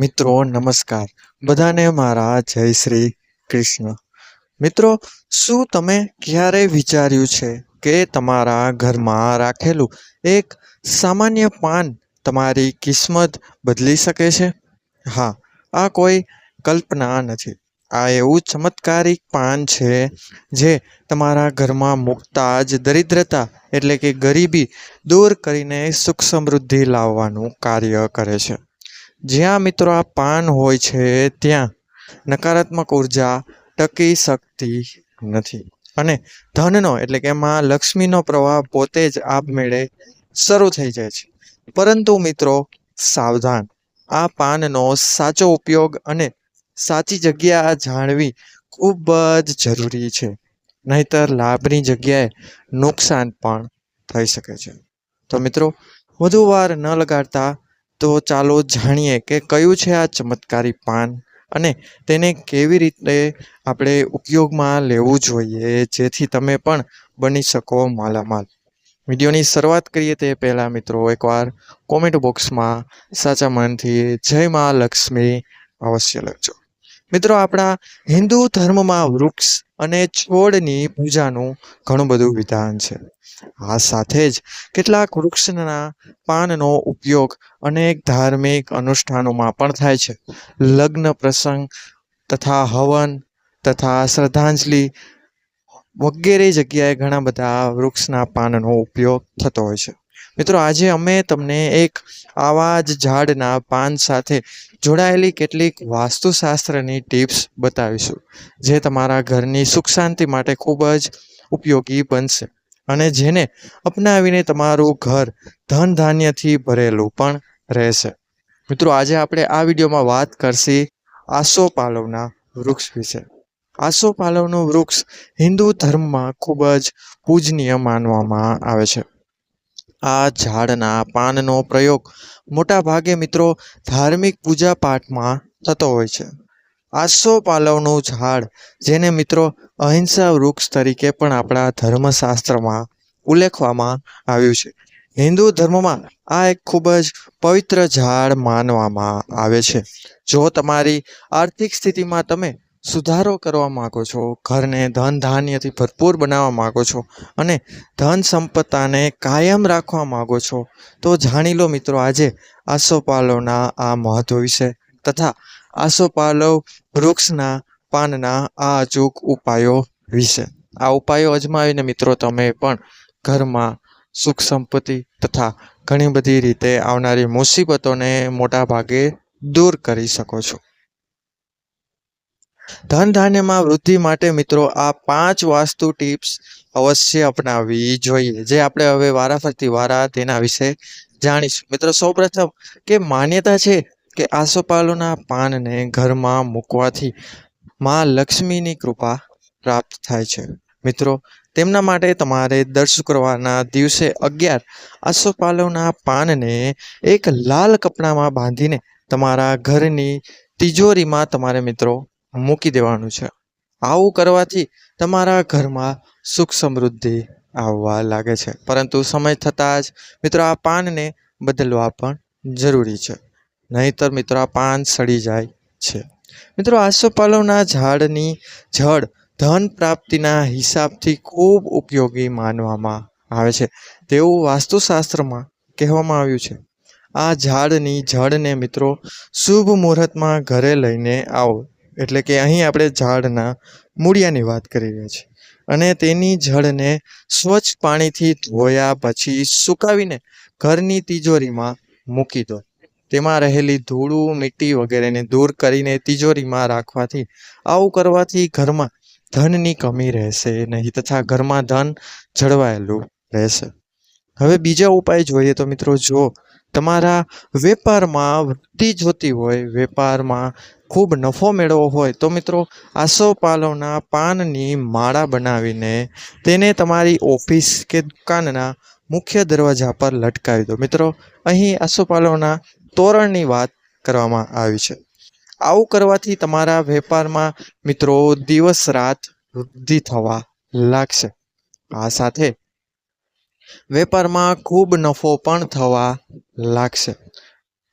મિત્રો નમસ્કાર બધાને મારા જય શ્રી કૃષ્ણ। મિત્રો, શું તમે ક્યારેય વિચાર્યું છે કે તમારા ઘરમાં રાખેલું એક સામાન્ય પાન તમારી કિસ્મત બદલી શકે છે? હા, આ કોઈ કલ્પના નથી, આ એવું ચમત્કારિક પાન છે જે તમારા ઘરમાં મૂકતા જ દરિદ્રતા એટલે કે ગરીબી દૂર કરીને સુખ સમૃદ્ધિ લાવવાનું કાર્ય કરે છે। જ્યાં મિત્રો આ પાન હોય છે ત્યાં નકારાત્મક ઉર્જા ટકી શકતી નથી અને ધનનો એટલે કે માં લક્ષ્મીનો પ્રવાહ પોતે જ આપમેળે શરૂ થઈ જાય છે। પરંતુ મિત્રો સાવધાન, આ પાનનો સાચો ઉપયોગ અને સાચી જગ્યા જાણવી ખૂબ જ જરૂરી છે, નહીતર લાભની જગ્યાએ નુકસાન પણ થઈ શકે છે। તો મિત્રો, વધુ વાર ન લગાડતા તો ચાલો જાણીએ કે કયું છે આ ચમત્કારી પાન અને તેને કેવી રીતે આપણે ઉપયોગમાં લેવું જોઈએ જેથી તમે પણ બની શકો માલામાલ। વિડીયોની શરૂઆત કરીએ તે પહેલાં મિત્રો એકવાર કોમેન્ટ બોક્સમાં સાચા મનથી જય મા લક્ષ્મી અવશ્ય લખજો। મિત્રો, આપણા હિન્દુ ધર્મમાં વૃક્ષ અને છોડની પૂજાનું ઘણું બધું વિધાન છે। આ સાથે જ કેટલાક વૃક્ષના પાનનો ઉપયોગ અનેક ધાર્મિક અનુષ્ઠાનોમાં પણ થાય છે। લગ્ન પ્રસંગ તથા હવન તથા શ્રદ્ધાંજલિ વગેરે જગ્યાએ ઘણા બધા વૃક્ષના પાનનો ઉપયોગ થતો હોય છે। મિત્રો, આજે અમે તમને એક આવા જ ઝાડના પાન સાથે જોડાયેલી કેટલીક વાસ્તુશાસ્ત્રની ટિપ્સ બતાવીશું જે તમારા ઘરની સુખ શાંતિ માટે ખૂબ જ ઉપયોગી બનશે અને જેને અપનાવીને તમારું ઘર ધન ધાન્યથી ભરેલું પણ રહેશે। મિત્રો, આજે આપણે આ વિડીયોમાં વાત કરશી આસોપાલવના વૃક્ષ વિશે। આસોપાલવનું વૃક્ષ હિન્દુ ધર્મમાં ખૂબ જ પૂજનીય માનવામાં આવે છે। આ ઝાડના પાનનો પ્રયોગ મોટા ભાગે મિત્રો ધાર્મિક પૂજા પાઠમાં થતો હોય છે। આસોપાલવનું ઝાડ, જેને મિત્રો અહિંસા વૃક્ષ તરીકે પણ આપણા ધર્મશાસ્ત્રમાં ઉલ્લેખવામાં આવ્યું છે, હિન્દુ ધર્મમાં આ એક ખૂબ જ પવિત્ર ઝાડ માનવામાં આવે છે। જો તમારી આર્થિક સ્થિતિમાં તમે સુધારો કરવા માગો છો, ઘરને ધન ધાન્યથી ભરપૂર બનાવવા માગો છો અને ધન સંપત્તિને કાયમ રાખવા માગો છો તો જાણી લો મિત્રો આજે આસોપાલવના આ મહત્વ વિશે તથા આસોપાલવ વૃક્ષના પાનના આ અચૂક ઉપાયો વિશે। આ ઉપાયો અજમાવીને મિત્રો તમે પણ ઘરમાં સુખ સંપત્તિ તથા ઘણી બધી રીતે આવનારી મુસીબતોને મોટા ભાગે દૂર કરી શકો છો। ધન ધાન્યમાં વૃદ્ધિ માટે મિત્રો આ 5 વાસ્તુ ટિપ્સ અવશ્ય અપનાવવી જોઈએ, જે આપણે હવે વારાફરતી તેના વિશે જાણીશું। મિત્રો, સૌપ્રથમ કે માન્યતા છે કે આસોપાલવના પાનને ઘરમાં મૂકવાથી માં લક્ષ્મીની કૃપા પ્રાપ્ત થાય છે। મિત્રો, તેમના માટે તમારે દર શુક્રવારના દિવસે 11 આસોપાલવના પાનને એક લાલ કપડામાં બાંધીને તમારા ઘરની તિજોરીમાં તમારે મિત્રો મૂકી દેવાનું છે। આવું કરવાથી તમારા ઘરમાં સુખ સમૃદ્ધિ આવવા લાગે છે, પરંતુ સમય થતાં જ મિત્રો આ પાનને બદલવા પણ જરૂરી છે, નહીંતર મિત્રો આ પાન સડી જાય છે। મિત્રો, આસોપાલવના ઝાડની જડ ધન પ્રાપ્તિના હિસાબથી ખૂબ ઉપયોગી માનવામાં આવે છે તેવું વાસ્તુશાસ્ત્રમાં કહેવામાં આવ્યું છે। આ ઝાડની જડને મિત્રો શુભ મુહૂર્તમાં ઘરે લઈને આવો, એટલે કે અહીં આપણે ઝાડના મૂળિયાની વાત કરી રહ્યા છીએ, અને તેની જડને સ્વચ્છ પાણીથી ધોયા પછી સુકાવીને ઘરની તિજોરીમાં મૂકી દો। તેમાં રહેલી ધૂળ મિટ્ટી વગેરેને દૂર કરીને તિજોરીમાં રાખવાથી, આવું કરવાથી ઘરમાં ધનની કમી રહેશે નહીં તથા ઘરમાં ધન જળવાયેલું રહેશે। હવે બીજા ઉપાય જોઈએ તો મિત્રો, જો તમારા વેપારમાં વૃદ્ધિ જોતી હોય, વેપારમાં ખૂબ નફો મેળવવો હોય તો મિત્રો આસોપાલવના પાનની માળા બનાવીને તેને તમારી ઓફિસ કે દુકાનના મુખ્ય દરવાજા પર લટકાવી દો। મિત્રો, અહીં આસોપાલવના તોરણની વાત કરવામાં આવી છે। આવું કરવાથી તમારા વેપારમાં મિત્રો દિવસ રાત વૃદ્ધિ થવા લાગશે। આ સાથે વેપારમાં ખૂબ નફો પણ થવા લાગશે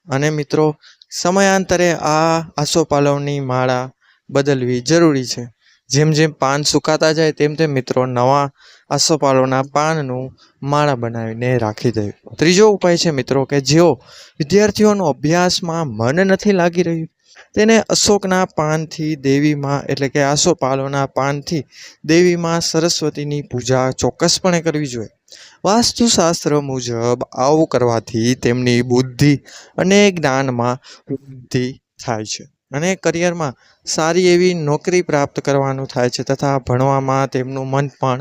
અને મિત્રો સમયાંતરે આ આસોપાલવની માળા બદલવી જરૂરી છે. જેમ જેમ પાન સુકાતા જાય તેમ તેમ મિત્રો નવા આસોપાલવના પાનનું માળા બનાવીને રાખી દેવી. ત્રીજો ઉપાય છે મિત્રો કે જેઓ વિદ્યાર્થીઓનું અભ્યાસમાં મન નથી લાગી રહ્યું તેને અશોકના પાનથી દેવીમાં એટલે કે આસોપાલવના પાનથી દેવીમાં સરસ્વતીની પૂજા ચોક્કસપણે કરવી જોઈએ. વાસ્તુશાસ્ત્ર મુજબ આવું કરવાથી તેમની બુદ્ધિ અને જ્ઞાનમાં વૃદ્ધિ થાય છે અને કરિયરમાં સારી એવી નોકરી પ્રાપ્ત કરવાનું થાય છે તથા ભણવામાં તેમનું મન પણ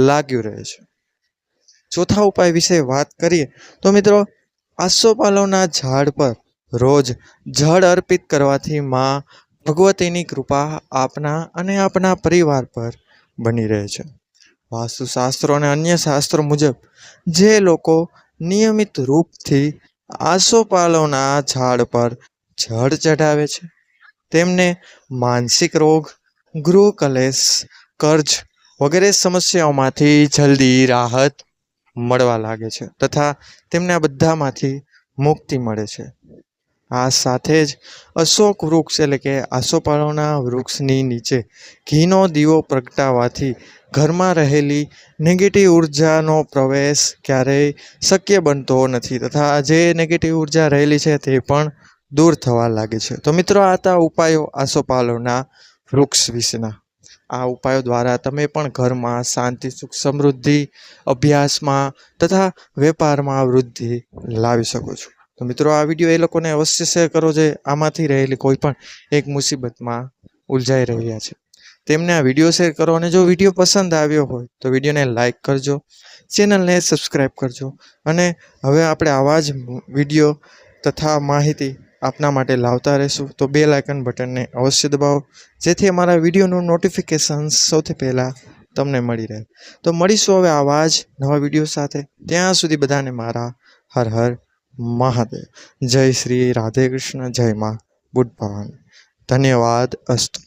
લાગ્યું રહે છે. ચોથા ઉપાય વિશે વાત કરીએ તો મિત્રો આસોપાલવના ઝાડ પર રોજ જળ અર્પિત કરવાથી માં ભગવતીની કૃપા આપના અને આપના પરિવાર પર બની રહે છે. વાસ્તુશાસ્ત્રો અને અન્ય શાસ્ત્રો મુજબ જે લોકો નિયમિત રૂપથી આસોપાલવના ઝાડ પર જળ ચઢાવે છે તેમને માનસિક રોગ, ગૃહ કલેશ, કર્જ વગેરે સમસ્યાઓમાંથી જલ્દી રાહત મળવા લાગે છે તથા તેમને આ બધામાંથી મુક્તિ મળે છે. આ સાથે જ અશોક વૃક્ષ એટલે કે આસોપાલવના વૃક્ષની નીચે ઘીનો દીવો પ્રગટાવવાથી ઘરમાં રહેલી નેગેટિવ ઉર્જાનો પ્રવેશ ક્યારેય શક્ય બનતો નથી તથા જે નેગેટિવ ઉર્જા રહેલી છે તે પણ દૂર થવા લાગે છે. તો મિત્રો આ હતા ઉપાયો આસોપાલવના વૃક્ષ વિશેના. આ ઉપાયો દ્વારા તમે પણ ઘરમાં શાંતિ, સુખ, સમૃદ્ધિ, અભ્યાસમાં તથા વેપારમાં વૃદ્ધિ લાવી શકો છો. તો મિત્રો આ વિડીયો એ લોકોને અવશ્ય શેર કરો જે આમાંથી રહેલી કોઈ પણ એક મુસીબતમાં ઉલઝાઈ રહ્યા છે. તેમને આ વિડીયો શેર કરો અને જો વિડીયો પસંદ આવ્યો હોય તો વિડીયોને લાઈક કરજો, ચેનલને સબસ્ક્રાઈબ કરજો અને હવે આપણે આવા જ વિડીયો તથા માહિતી આપના માટે લાવતા રહેશું. તો બેલ આઇકન બટનને અવશ્ય દબાવો જેથી અમારા વિડીયોનું નોટિફિકેશન સૌથી પહેલાં તમને મળી રહે. તો મળીશું હવે આવા જ નવા વિડીયો સાથે. ત્યાં સુધી બધાને મારા હર હર મહાદેવ. જય શ્રી રાધે કૃષ્ણ, જય માં બુદ્ધ ભવાની. ધન્યવાદ અસ્તુ.